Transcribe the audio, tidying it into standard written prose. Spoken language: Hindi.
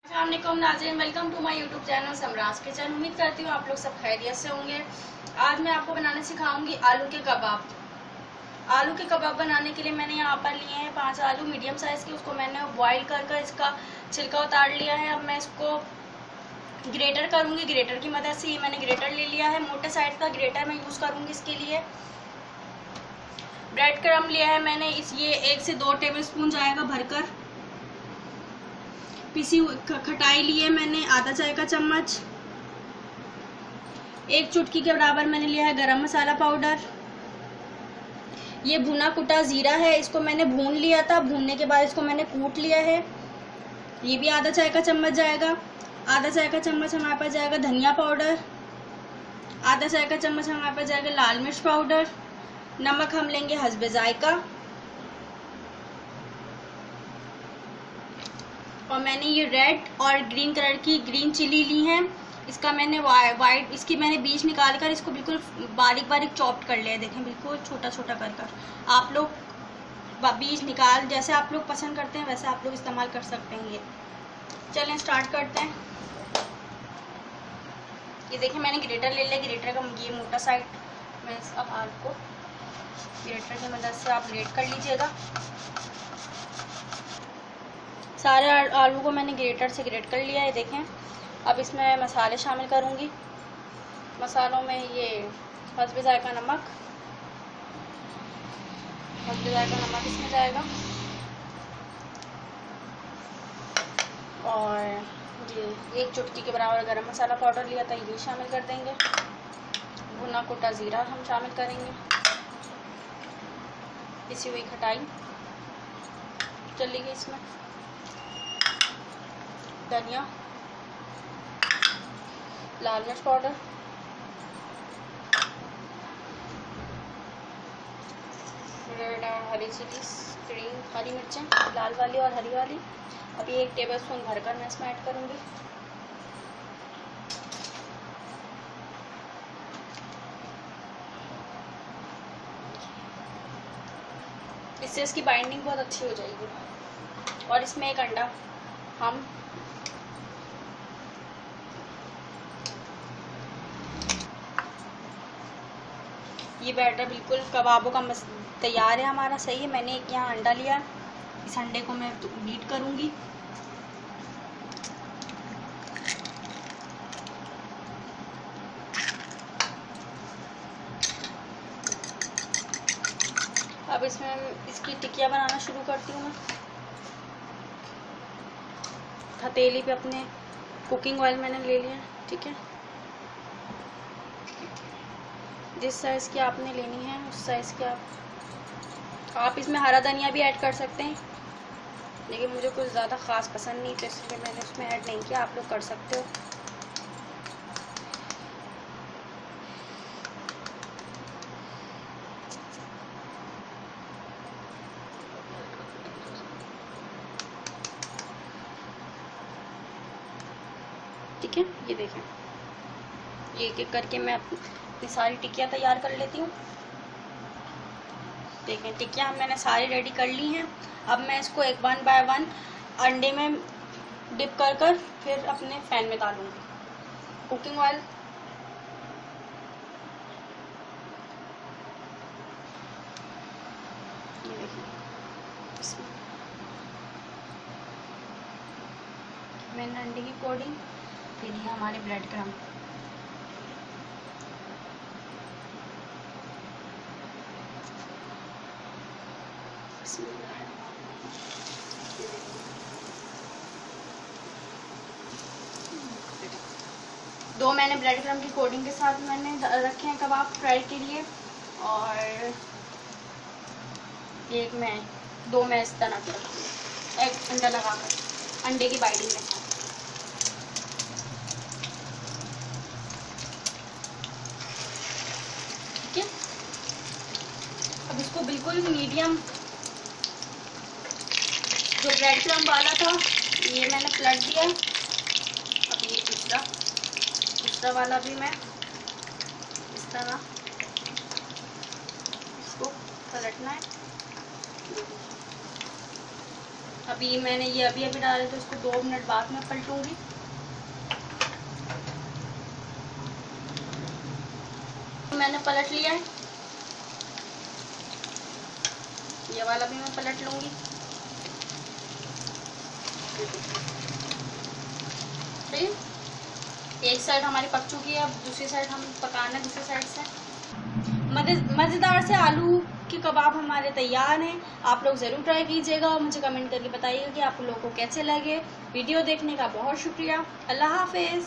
अस्सलामुअलैकुम नाज़रीन, welcome to my YouTube channel Samraj kitchen. उम्मीद करती हूँ आप लोग सब खैरियत से होंगे। आज मैं आपको बनाने सिखाऊंगी आलू के कबाब। आलू के कबाब बनाने के लिए मैंने यहाँ पर लिए हैं 5 आलू मीडियम साइज़ के। उसको मैंने बॉईल कर इसका छिलका उतार लिया है। अब मैं इसको ग्रेटर करूँगी। ग्रेटर की मदद से ये मैंने ग्रेटर ले लिया है, मोटे साइज का ग्रेटर मैं यूज़ करूँगी इसके लिए। ब्रेड क्रम्ब लिया है मैंने, ये 1 से 2 टेबल स्पून जाएगा भरकर। पिसी खटाई लिए मैंने आधा चाय का चम्मच। 1 चुटकी के बराबर मैंने लिया है गरम मसाला पाउडर। ये भुना कुटा जीरा है, इसको मैंने भून लिया था। भूनने के बाद इसको मैंने कूट लिया है। ये भी आधा चाय का चम्मच जाएगा। आधा चाय का चम्मच हमारे पास जाएगा धनिया पाउडर। आधा चाय का चम्मच हमारे पास जाएगा लाल मिर्च पाउडर। नमक हम लेंगे हस्बे जायका। और मैंने ये रेड और ग्रीन कलर की ग्रीन चिली ली है। इसका मैंने वाइट इसकी मैंने बीज निकाल कर इसको बिल्कुल बारीक बारीक चॉप्ड कर लिया है। देखें बिल्कुल छोटा छोटा कर आप लोग बीज निकाल, जैसे आप लोग पसंद करते हैं वैसे आप लोग इस्तेमाल कर सकते हैं। ये चलें स्टार्ट करते हैं। ये देखिए मैंने ग्रेटर ले लिया। ग्रेटर का ये मोटा साइड मैं अब आलू को ग्रेटर की मदद से आप ग्रेट कर लीजिएगा। सारे आलू को मैंने ग्रेटर से ग्रेट कर लिया है। देखें अब इसमें मसाले शामिल करूँगी। मसालों में ये हस्बे जायका नमक, हस्बे जायका नमक इसमें जाएगा। और ये 1 चुटकी के बराबर गरम मसाला पाउडर लिया था, ये शामिल कर देंगे। भुना कुटा ज़ीरा हम शामिल करेंगे। पिसी हुई खटाई चलेगी इसमें। धनिया, लाल मिर्च पाउडर, रेड और हरी चिलीज, ग्रीन हरी मिर्चें, लाल वाली और हरी वाली। अभी 1 टेबल स्पून भरकर मैं इसमें ऐड करूँगी। इससे इसकी बाइंडिंग बहुत अच्छी हो जाएगी। और इसमें 1 अंडा हम ये बैटर बिल्कुल कबाबों का तैयार है हमारा, सही है। मैंने एक यहाँ अंडा लिया, इस अंडे को मैं बीट करूँगी। अब इसमें इसकी टिकिया बनाना शुरू करती हूँ मैं। हथेली पे अपने कुकिंग ऑयल मैंने ले लिया, ठीक है। जिस साइज़ की आपने लेनी है उस साइज़ के आप इसमें हरा धनिया भी ऐड कर सकते हैं, लेकिन मुझे कुछ ज़्यादा ख़ास पसंद नहीं तो इसलिए मैंने उसमें ऐड नहीं किया। आप लोग कर सकते हो। ठीक है, ये देखें ये एक एक करके मैं अपनी सारी टिकिया तैयार कर लेती हूँ। देखें टिकिया मैंने सारी रेडी कर ली हैं। अब मैं इसको 1 बाय 1 अंडे में डिप कर फिर अपने पैन में डालूंगी। कुकिंग ऑयल ये देखिए इसमें मैंने अंडे की कोटिंग, फिर ये हमारे ब्रेड क्रम्ब। दो मैंने ब्रेड क्रम्ब की कोटिंग के साथ मैंने रखे हैं कबाब फ्राई के लिए। और दो मैं इस तरह के रखती हूँ, एक अंडा लगाकर अंडे की बाइंडिंग में। ठीक है, अब इसको बिल्कुल मीडियम, जो ब्रेड क्रम्ब वाला था ये मैंने पलट दिया। अब ये दूसरा वाला भी मैं इस तरह इसको पलटना है। अभी मैंने ये अभी डाले तो इसको 2 मिनट बाद में पलटूंगी। मैंने पलट लिया है, ये वाला भी मैं पलट लूंगी। ठीक, एक साइड हमारी पक चुकी है, अब दूसरी साइड हम पकाना है। दूसरी साइड से मज़ेदार से आलू के कबाब हमारे तैयार हैं। आप लोग ज़रूर ट्राई कीजिएगा और मुझे कमेंट करके बताइएगा कि आप लोगों को कैसे लगे। वीडियो देखने का बहुत शुक्रिया। अल्लाह हाफिज़।